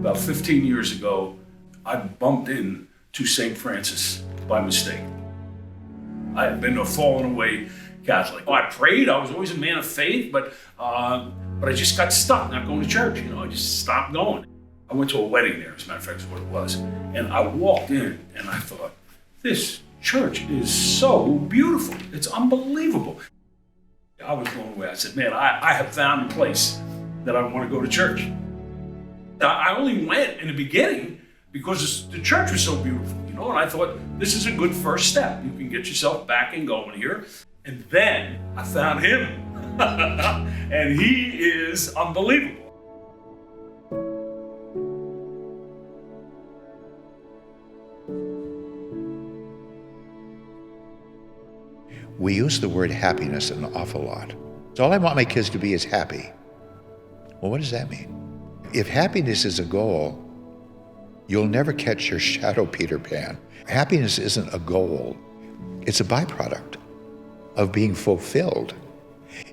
About 15 years ago, I bumped into St. Francis by mistake. I had been a fallen away Catholic. I prayed, I was always a man of faith, but I just got stuck not going to church. I just stopped going. I went to a wedding there, as a matter of fact, is what it was. And I walked in and I thought, this church is so beautiful. It's unbelievable. I was blown away. I said, man, I have found a place that I want to go to church. I only went in the beginning because the church was so beautiful, and I thought, this is a good first step. You can get yourself back and going here. And then I found him, and he is unbelievable. We use the word happiness an awful lot. So all I want my kids to be is happy. Well, what does that mean? If happiness is a goal, you'll never catch your shadow Peter Pan. Happiness isn't a goal. It's a byproduct of being fulfilled.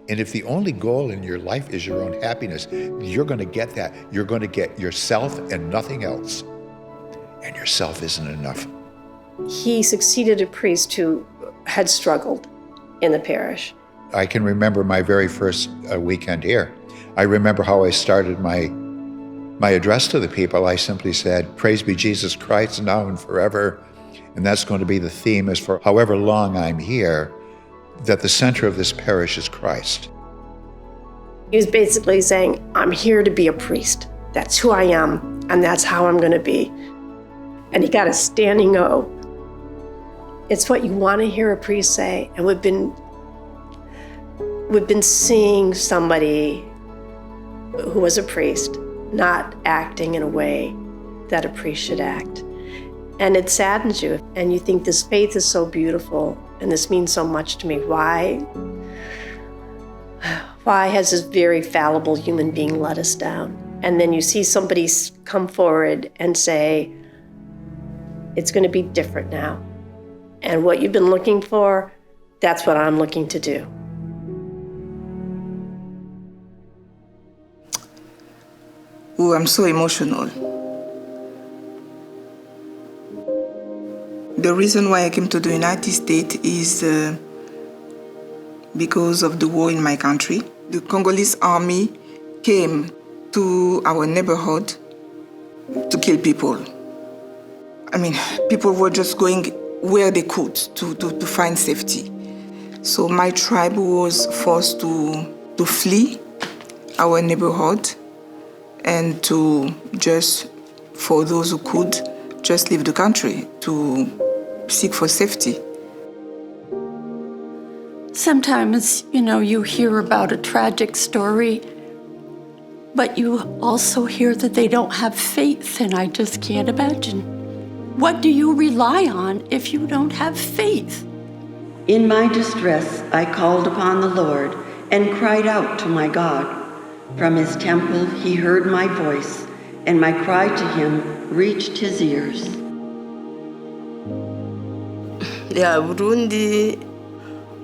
And if the only goal in your life is your own happiness, you're going to get that. You're going to get yourself and nothing else. And yourself isn't enough. He succeeded a priest who had struggled in the parish. I can remember my very first weekend here. I remember how I started my address to the people. I simply said, praise be Jesus Christ now and forever. And that's going to be the theme as for however long I'm here, that the center of this parish is Christ. He was basically saying, I'm here to be a priest. That's who I am, and that's how I'm going to be. And he got a standing O. It's what you want to hear a priest say, and we've been seeing somebody who was a priest not acting in a way that a priest should act. And it saddens you, and you think this faith is so beautiful, and this means so much to me. Why has this very fallible human being let us down? And then you see somebody come forward and say, it's going to be different now. And what you've been looking for, that's what I'm looking to do. Oh, I'm so emotional. The reason why I came to the United States is because of the war in my country. The Congolese army came to our neighborhood to kill people. I mean, people were just going where they could to find safety. So my tribe was forced to flee our neighborhood and to just, for those who could, just leave the country to seek for safety. Sometimes, you hear about a tragic story, but you also hear that they don't have faith, and I just can't imagine. What do you rely on if you don't have faith? In my distress, I called upon the Lord and cried out to my God. From his temple, he heard my voice, and my cry to him reached his ears. Burundi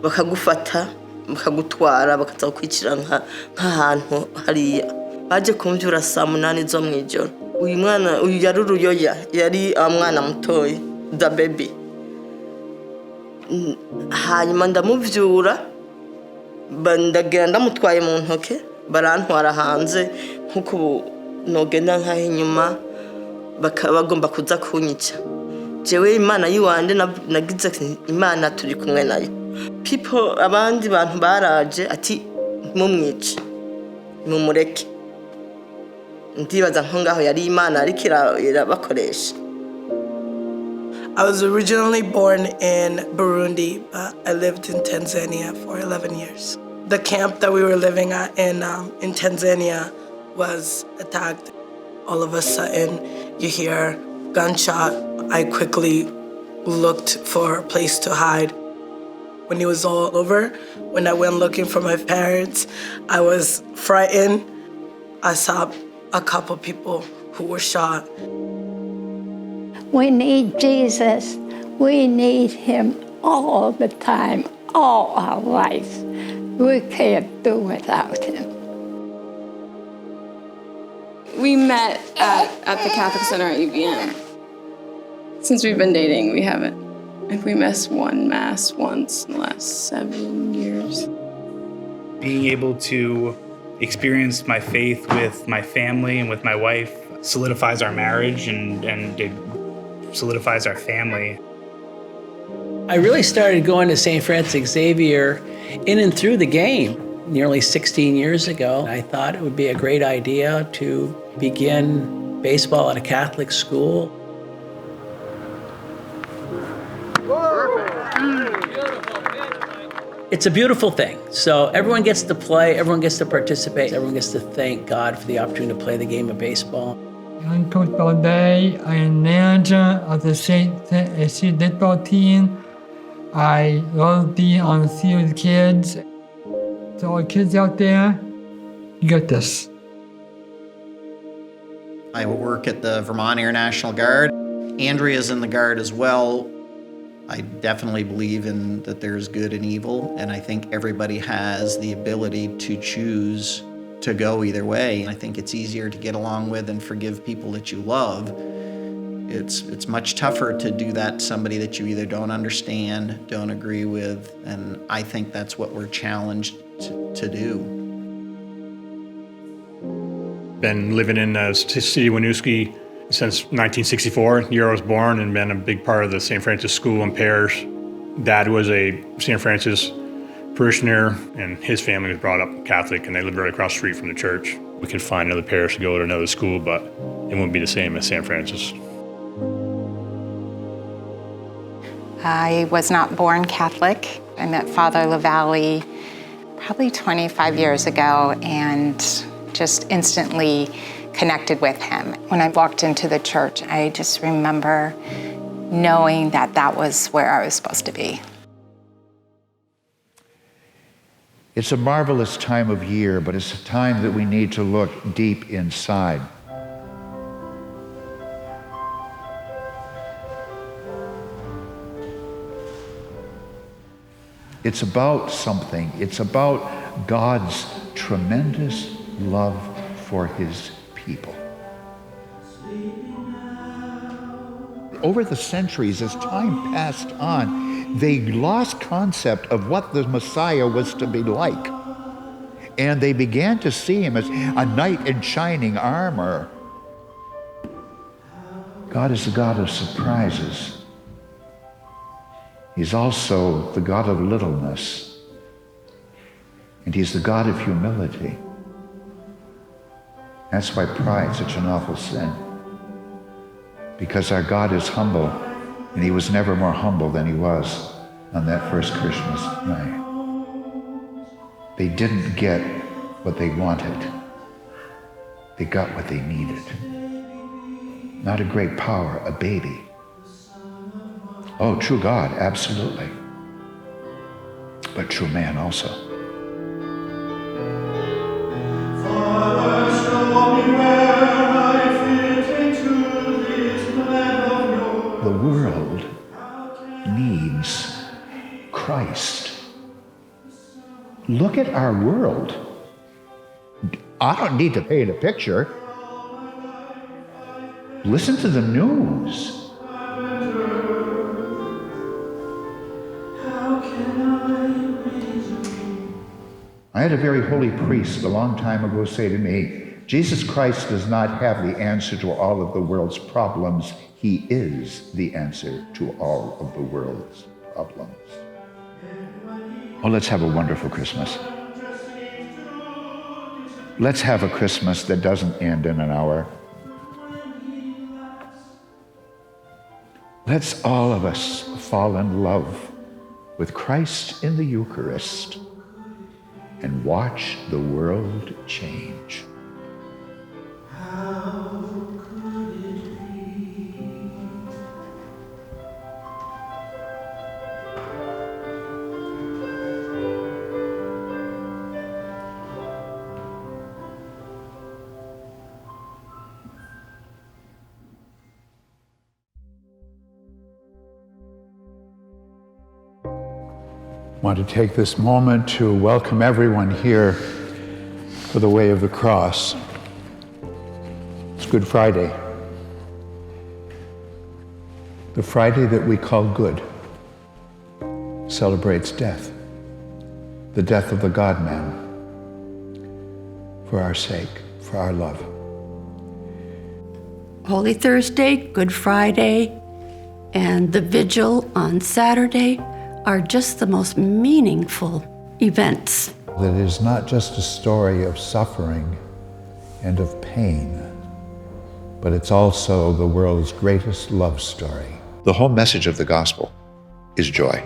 bakagufata bakagutwara bakaza kwicira nk'ahantu hariya baje kumvyura saa 8 zo mwijoro. Uyu mwana yari uruyoya, yari mwana mutoyi, the baby. Hanyuma ndamuvyura ndagira ndamutwaye mu ntoke, barantwara hanze nkuko nogenda nkaho inyuma bagomba kuza kunyica. Jewe Imana yiwande nagize Imana turi kumwe nayo. Abandi bantu baraje ati mumwice mumureke. Ndibaza nko ngaho yari Imana ariko irabakoresha. I was originally born in Burundi, but I lived in Tanzania for 11 years. The camp that we were living at in Tanzania was attacked. All of a sudden, you hear gunshot. I quickly looked for a place to hide. When it was all over, when I went looking for my parents, I was frightened. I saw a couple people who were shot. We need Jesus. We need him all the time, all our life. We can't do without him. We met at the Catholic Center at UVM. Since we've been dating, we haven't. If we missed one Mass once in the last 7 years. Being able to experience my faith with my family and with my wife solidifies our marriage and it solidifies our family. I really started going to St. Francis Xavier in and through the game nearly 16 years ago. I thought it would be a great idea to begin baseball at a Catholic school. It's a beautiful thing. So everyone gets to play, everyone gets to participate, everyone gets to thank God for the opportunity to play the game of baseball. I'm Coach Balday. I am manager of the SC baseball team. I love being on the field with kids. To all the kids out there, you got this. I work at the Vermont Air National Guard. Andrea's in the Guard as well. I definitely believe in that there's good and evil, and I think everybody has the ability to choose to go either way. I think it's easier to get along with and forgive people that you love. It's much tougher to do that to somebody that you either don't understand, don't agree with, and I think that's what we're challenged to do. Been living in the city of Winooski since 1964, the year I was born, and been a big part of the St. Francis School and Parish. Dad was a St. Francis parishioner, and his family was brought up Catholic, and they lived right across the street from the church. We could find another parish to go to another school, but it wouldn't be the same as St. Francis. I was not born Catholic. I met Father LaValle probably 25 years ago and just instantly connected with him. When I walked into the church, I just remember knowing that that was where I was supposed to be. It's a marvelous time of year, but it's a time that we need to look deep inside. It's about something. It's about God's tremendous love for his people. Over the centuries, as time passed on, they lost concept of what the Messiah was to be like. And they began to see him as a knight in shining armor. God is the God of surprises. He's also the God of littleness. And he's the God of humility. That's why pride's such an awful sin. Because our God is humble, and he was never more humble than he was on that first Christmas night. They didn't get what they wanted. They got what they needed. Not a great power, a baby. Oh, true God, absolutely. But true man also. The world needs Christ. Look at our world. I don't need to paint a picture. Listen to the news. I had a very holy priest a long time ago say to me, Jesus Christ does not have the answer to all of the world's problems. He is the answer to all of the world's problems. Oh, let's have a wonderful Christmas. Let's have a Christmas that doesn't end in an hour. Let's all of us fall in love with Christ in the Eucharist and watch the world change. I want to take this moment to welcome everyone here for the Way of the Cross. It's Good Friday. The Friday that we call good celebrates death, the death of the God-man, for our sake, for our love. Holy Thursday, Good Friday, and the Vigil on Saturday are just the most meaningful events. That it is not just a story of suffering and of pain, but it's also the world's greatest love story. The whole message of the gospel is joy.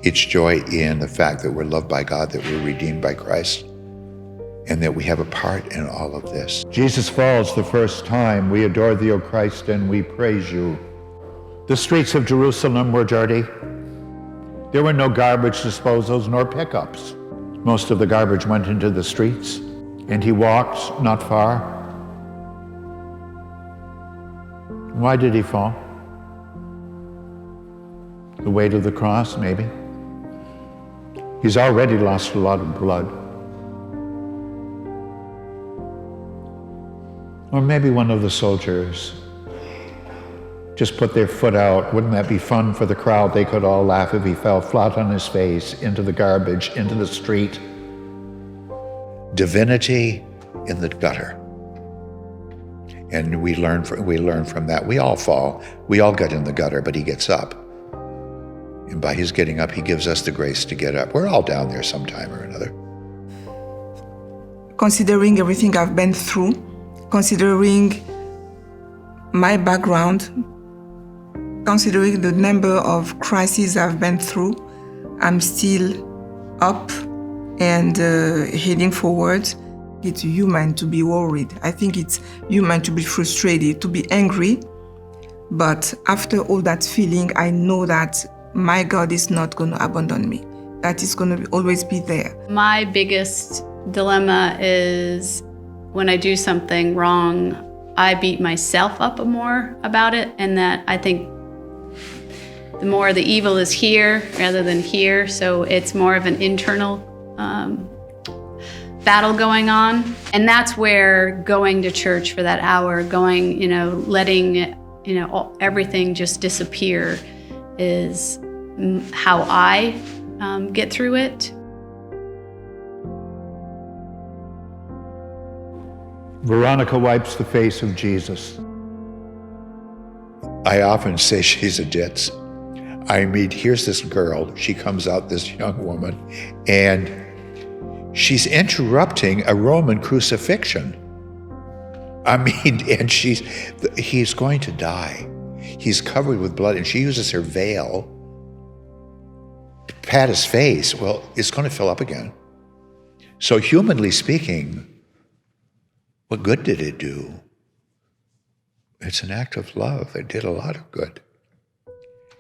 It's joy in the fact that we're loved by God, that we're redeemed by Christ, and that we have a part in all of this. Jesus falls the first time. We adore thee, O Christ, and we praise you. The streets of Jerusalem were dirty. There were no garbage disposals nor pickups. Most of the garbage went into the streets, and he walked not far. Why did he fall? The weight of the cross, maybe. He's already lost a lot of blood. Or maybe one of the soldiers just put their foot out. Wouldn't that be fun for the crowd? They could all laugh if he fell flat on his face into the garbage, into the street. Divinity in the gutter. And we learn from that. We all fall. We all get in the gutter, but he gets up. And by his getting up, he gives us the grace to get up. We're all down there sometime or another. Considering everything I've been through, considering my background, considering the number of crises I've been through, I'm still up and heading forward. It's human to be worried. I think it's human to be frustrated, to be angry. But after all that feeling, I know that my God is not going to abandon me. That is going to always be there. My biggest dilemma is when I do something wrong, I beat myself up more about it, and that I think the more the evil is here rather than here, so it's more of an internal battle going on. And that's where going to church for that hour, going, letting, everything just disappear is how I get through it. Veronica wipes the face of Jesus. I often say she's a ditz. I mean, here's this girl, she comes out, this young woman, and she's interrupting a Roman crucifixion. I mean, and he's going to die. He's covered with blood, and she uses her veil to pat his face. Well, it's going to fill up again. So humanly speaking, what good did it do? It's an act of love. It did a lot of good.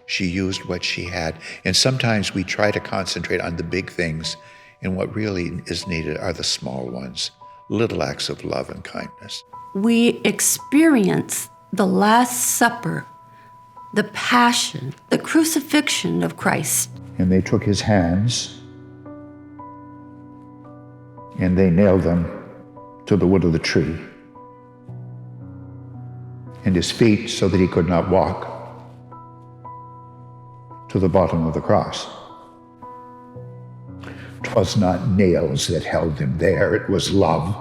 She used what she had. And sometimes we try to concentrate on the big things, and what really is needed are the small ones, little acts of love and kindness. We experience the Last Supper, the Passion, the crucifixion of Christ. And they took his hands, and they nailed them to the wood of the tree, and his feet, so that he could not walk, to the bottom of the cross. 'Twas not nails that held him there, it was love.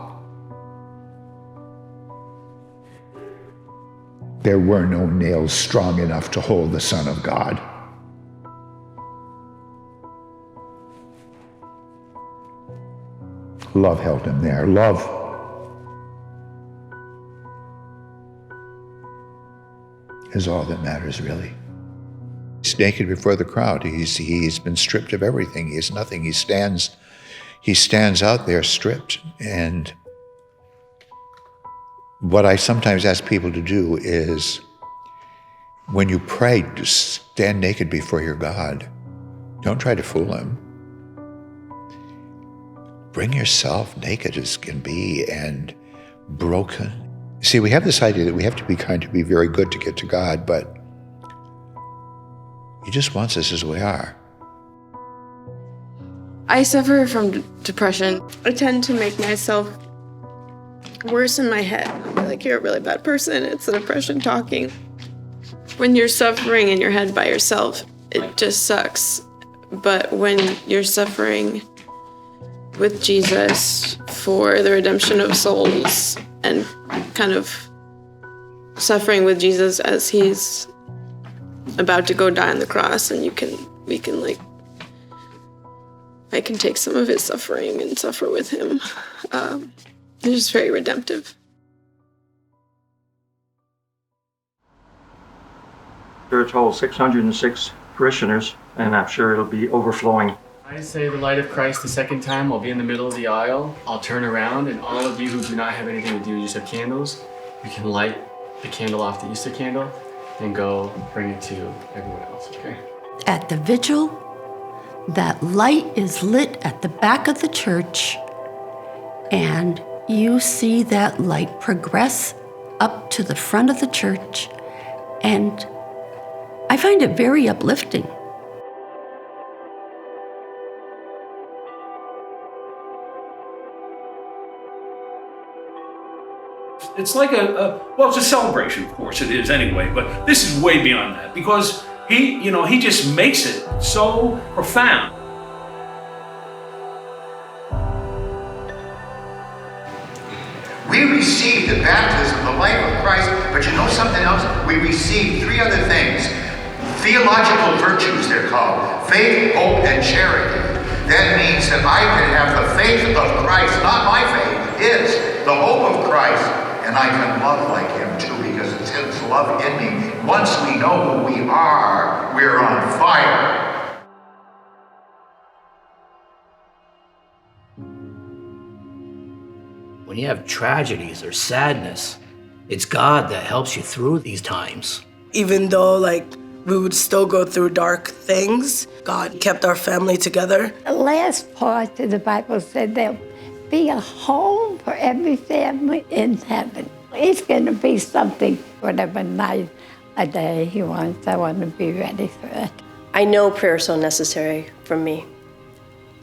There were no nails strong enough to hold the Son of God. Love held him there. Love is all that matters, really. He's naked before the crowd. He's been stripped of everything. He has nothing. He stands out there stripped. And what I sometimes ask people to do is, when you pray, just stand naked before your God. Don't try to fool him. Bring yourself naked as can be and broken. See, we have this idea that we have to be kind to be very good to get to God, but he just wants us as we are. I suffer from depression. I tend to make myself worse in my head. like you're a really bad person. It's the depression talking. When you're suffering in your head by yourself, it just sucks. But when you're suffering with Jesus for the redemption of souls and kind of suffering with Jesus as he's about to go die on the cross, and I can take some of his suffering and suffer with him. It's just very redemptive. Church holds 606 parishioners, and I'm sure it'll be overflowing. I say the light of Christ the second time. I'll be in the middle of the aisle. I'll turn around, and all of you who do not have anything to do, you just have candles, you can light the candle off the Easter candle and go bring it to everyone else, okay? At the vigil, that light is lit at the back of the church, and you see that light progress up to the front of the church, and I find it very uplifting. It's like well, it's a celebration, of course it is anyway, but this is way beyond that because he just makes it so profound. We received the baptism, the life of Christ, but you know something else? We received three other things. Theological virtues, they're called. Faith, hope, and charity. That means that I can have the faith of Christ, not my faith, his, the hope of Christ, and I can love like him too because it's his love in me. Once we know who we are, we're on fire. When you have tragedies or sadness, it's God that helps you through these times. Even though we would still go through dark things, God kept our family together. The last part of the Bible said there'll be a home for every family in heaven. It's going to be something, whatever night a day he wants. I want to be ready for it. I know prayer is so necessary for me.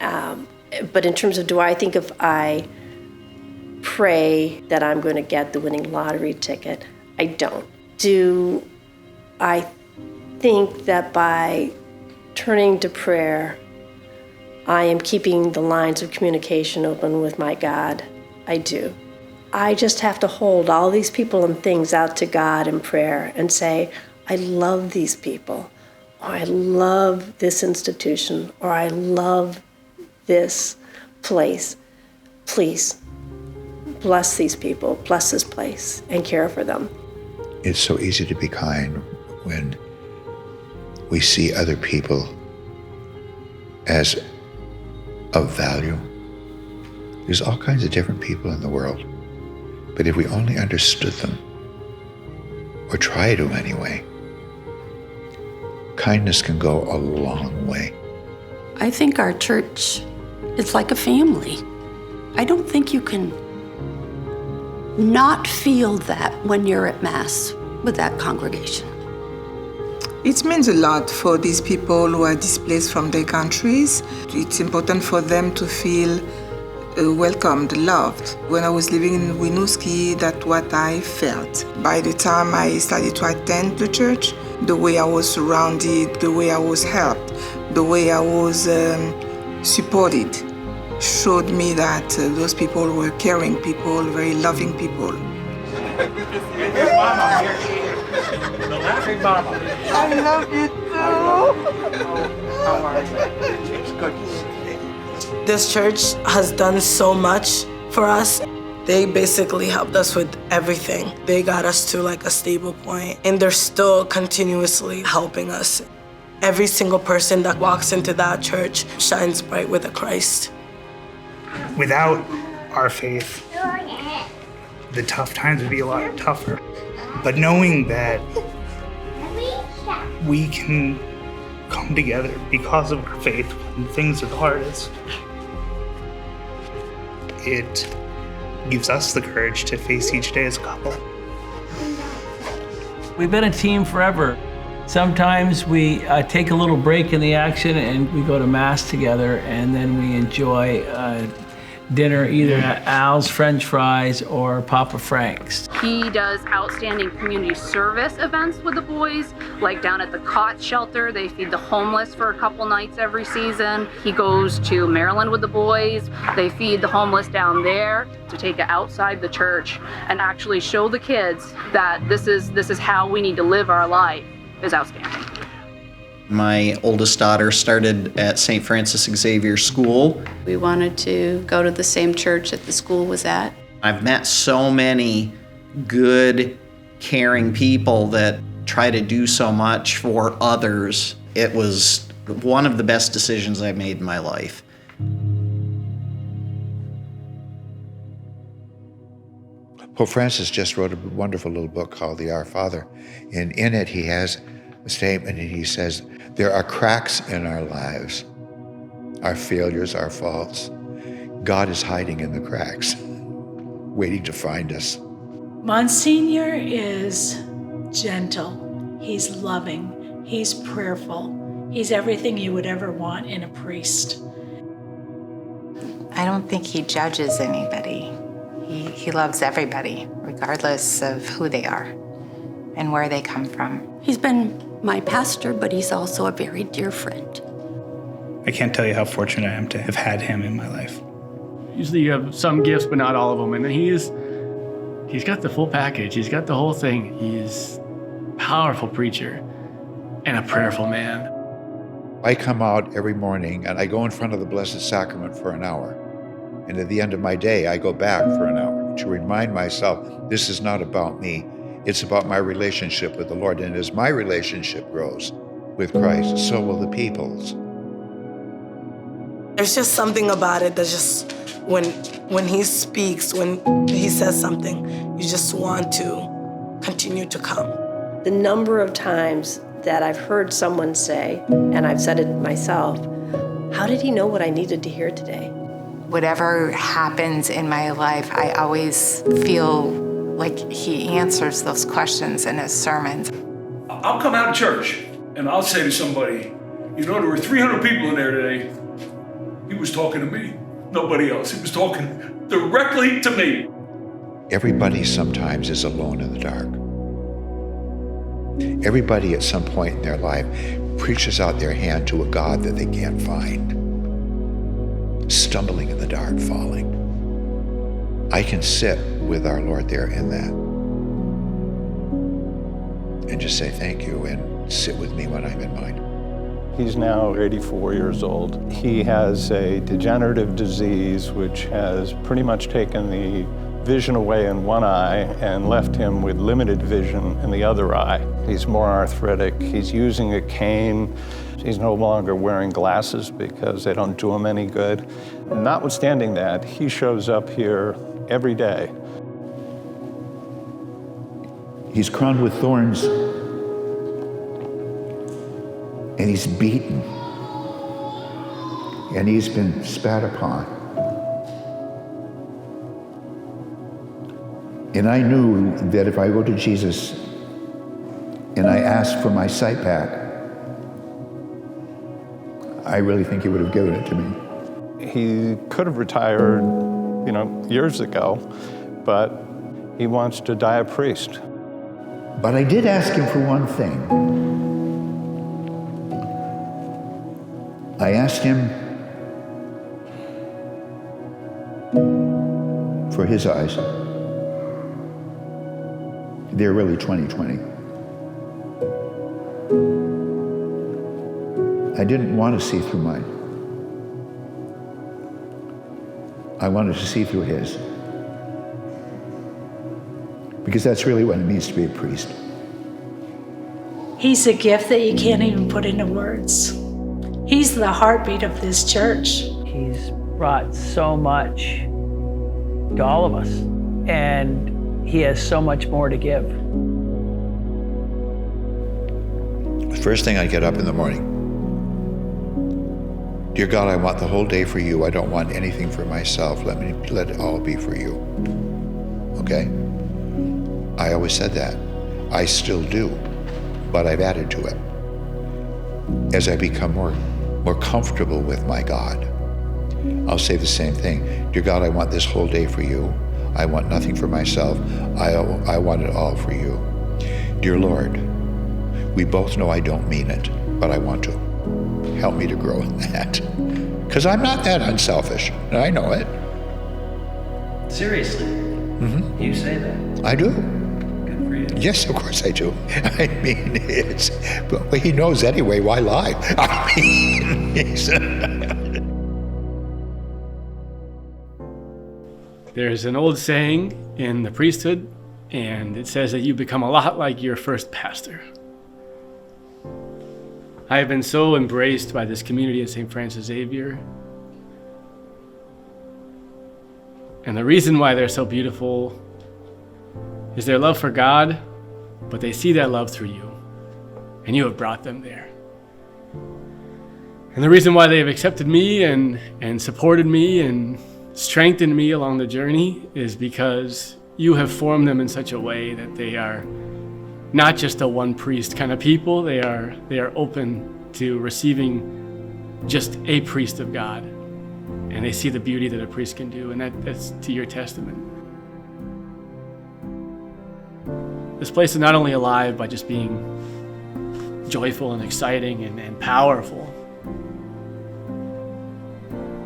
But in terms of do I think if I pray that I'm going to get the winning lottery ticket, I don't. Do I think that by turning to prayer, I am keeping the lines of communication open with my God? I do. I just have to hold all these people and things out to God in prayer and say, I love these people, or I love this institution, or I love this place. Please, bless these people, bless this place, and care for them. It's so easy to be kind when we see other people as of value. There's all kinds of different people in the world, but if we only understood them, or try to anyway, kindness can go a long way. I think our church is like a family. I don't think you can not feel that when you're at Mass with that congregation. It means a lot for these people who are displaced from their countries. It's important for them to feel welcomed, loved. When I was living in Winooski, that's what I felt. By the time I started to attend the church, the way I was surrounded, the way I was helped, the way I was supported, showed me that those people were caring people, very loving people. Here's Mama. Here she is. The laughing Mama. I love you too. How are you? It's good to see you. This church has done so much for us. They basically helped us with everything. They got us to a stable point, and they're still continuously helping us. Every single person that walks into that church shines bright with a Christ. Without our faith, the tough times would be a lot tougher. But knowing that we can come together because of our faith when things are the hardest, it gives us the courage to face each day as a couple. We've been a team forever. Sometimes we take a little break in the action and we go to Mass together, and then we enjoy dinner either at Al's French Fries or Papa Frank's. He does outstanding community service events with the boys, like down at the Cot Shelter. They feed the homeless for a couple nights every season. He goes to Maryland with the boys. They feed the homeless down there. To take it outside the church and actually show the kids that this is how we need to live our life is outstanding. My oldest daughter started at St. Francis Xavier School. We wanted to go to the same church that the school was at. I've met so many good, caring people that try to do so much for others. It was one of the best decisions I've made in my life. Pope Francis just wrote a wonderful little book called The Our Father, and in it he has a statement, and he says, there are cracks in our lives, our failures, our faults. God is hiding in the cracks, waiting to find us. Monsignor is gentle, he's loving, he's prayerful, he's everything you would ever want in a priest. I don't think he judges anybody. He loves everybody, regardless of who they are and where they come from. He's been my pastor, but he's also a very dear friend. I can't tell you how fortunate I am to have had him in my life. Usually you have some gifts, but not all of them. And he's got the full package. He's got the whole thing. He's a powerful preacher and a prayerful man. I come out every morning and I go in front of the Blessed Sacrament for an hour. And at the end of my day, I go back for an hour to remind myself, this is not about me. It's about my relationship with the Lord. And as my relationship grows with Christ, so will the people's. There's just something about it that's just, when he speaks, when he says something, you just want to continue to come. The number of times that I've heard someone say, and I've said it myself, how did he know what I needed to hear today? Whatever happens in my life, I always feel like he answers those questions in his sermons. I'll come out of church and I'll say to somebody, you know, there were 300 people in there today. He was talking to me, nobody else. He was talking directly to me. Everybody sometimes is alone in the dark. Everybody at some point in their life reaches out their hand to a God that they can't find. Stumbling in the dark, falling. I can sit with our Lord there in that and just say thank you and sit with me when I'm in mine. He's now 84 years old. He has a degenerative disease which has pretty much taken the vision away in one eye and left him with limited vision in the other eye. He's more arthritic. He's using a cane. He's no longer wearing glasses because they don't do him any good. Notwithstanding that, he shows up here every day. He's crowned with thorns and he's beaten and he's been spat upon. And I knew that if I go to Jesus and I ask for my sight back, I really think he would have given it to me. He could have retired, years ago, but he wants to die a priest. But I did ask him for one thing. I asked him for his eyes. They're really 20/20. I didn't want to see through mine. I wanted to see through his. Because that's really what it means to be a priest. He's a gift that you can't even put into words. He's the heartbeat of this church. He's brought so much to all of us, and he has so much more to give. The first thing I get up in the morning, dear God, I want the whole day for you. I don't want anything for myself. Let it all be for you. Okay? I always said that. I still do, but I've added to it. As I become more comfortable with my God, I'll say the same thing. Dear God, I want this whole day for you. I want nothing for myself. I want it all for you. Dear Lord, we both know I don't mean it, but I want to. Help me to grow in that. Because I'm not that unselfish, and I know it. Seriously? Mm-hmm. You say that? I do. Good for you. Yes, of course I do. I mean, but he knows anyway, why lie? I mean, There's an old saying in the priesthood, and it says that you become a lot like your first pastor. I have been so embraced by this community at St. Francis Xavier. And the reason why they're so beautiful is their love for God, but they see that love through you, and you have brought them there. And the reason why they have accepted me and supported me and strengthened me along the journey is because you have formed them in such a way that they are not just a one priest kind of people. They are open to receiving just a priest of God, and they see the beauty that a priest can do, and that's to your testament. This place is not only alive by just being joyful and exciting and powerful.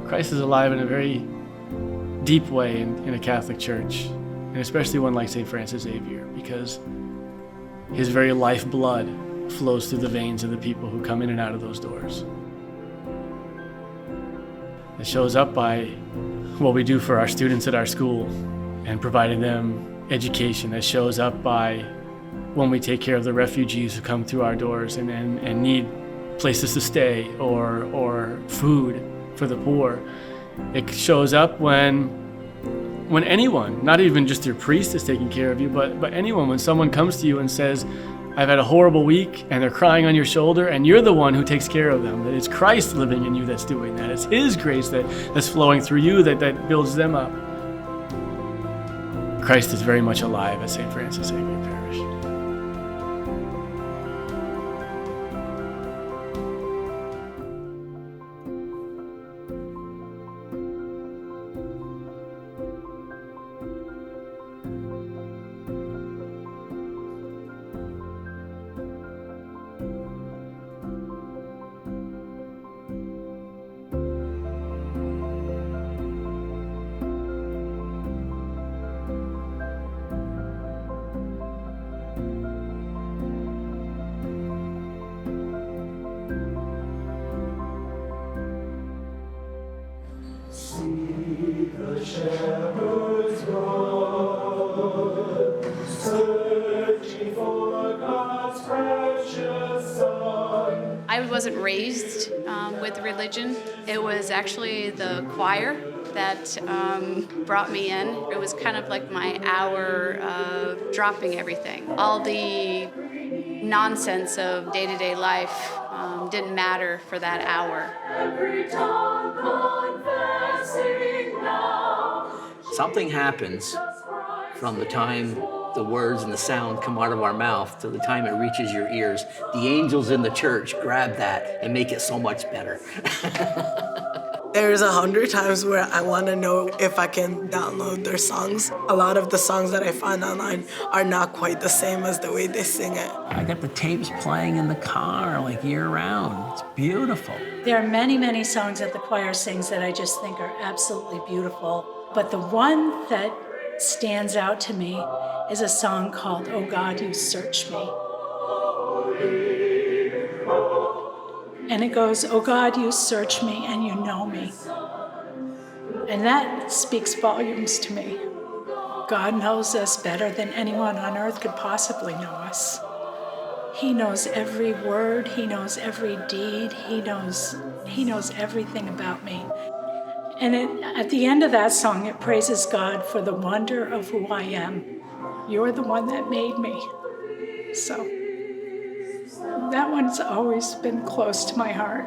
Christ is alive in a very deep way in a Catholic church, and especially one like St. Francis Xavier, because his very lifeblood flows through the veins of the people who come in and out of those doors. It shows up by what we do for our students at our school and providing them education. That shows up by when we take care of the refugees who come through our doors and need places to stay or food for the poor. It shows up when anyone, not even just your priest is taking care of you, but anyone, when someone comes to you and says, I've had a horrible week, and they're crying on your shoulder, and you're the one who takes care of them, that it's Christ living in you that's doing that. It's His grace that's flowing through you that builds them up. Christ is very much alive at St. Francis Xavier Parish. I wasn't raised with religion. It was actually the choir that brought me in. It was kind of like my hour of dropping everything. All the nonsense of day-to-day life didn't matter for that hour. Something happens from the time the words and the sound come out of our mouth to the time it reaches your ears. The angels in the church grab that and make it so much better. There's 100 times where I want to know if I can download their songs. A lot of the songs that I find online are not quite the same as the way they sing it. I got the tapes playing in the car like year round. It's beautiful. There are many, many songs that the choir sings that I just think are absolutely beautiful. But the one that stands out to me is a song called "Oh God, You Search Me." And it goes, "Oh God, you search me and you know me." And that speaks volumes to me. God knows us better than anyone on earth could possibly know us. He knows every word, He knows every deed, He knows everything about me. And at the end of that song, it praises God for the wonder of who I am. You're the one that made me. So that one's always been close to my heart.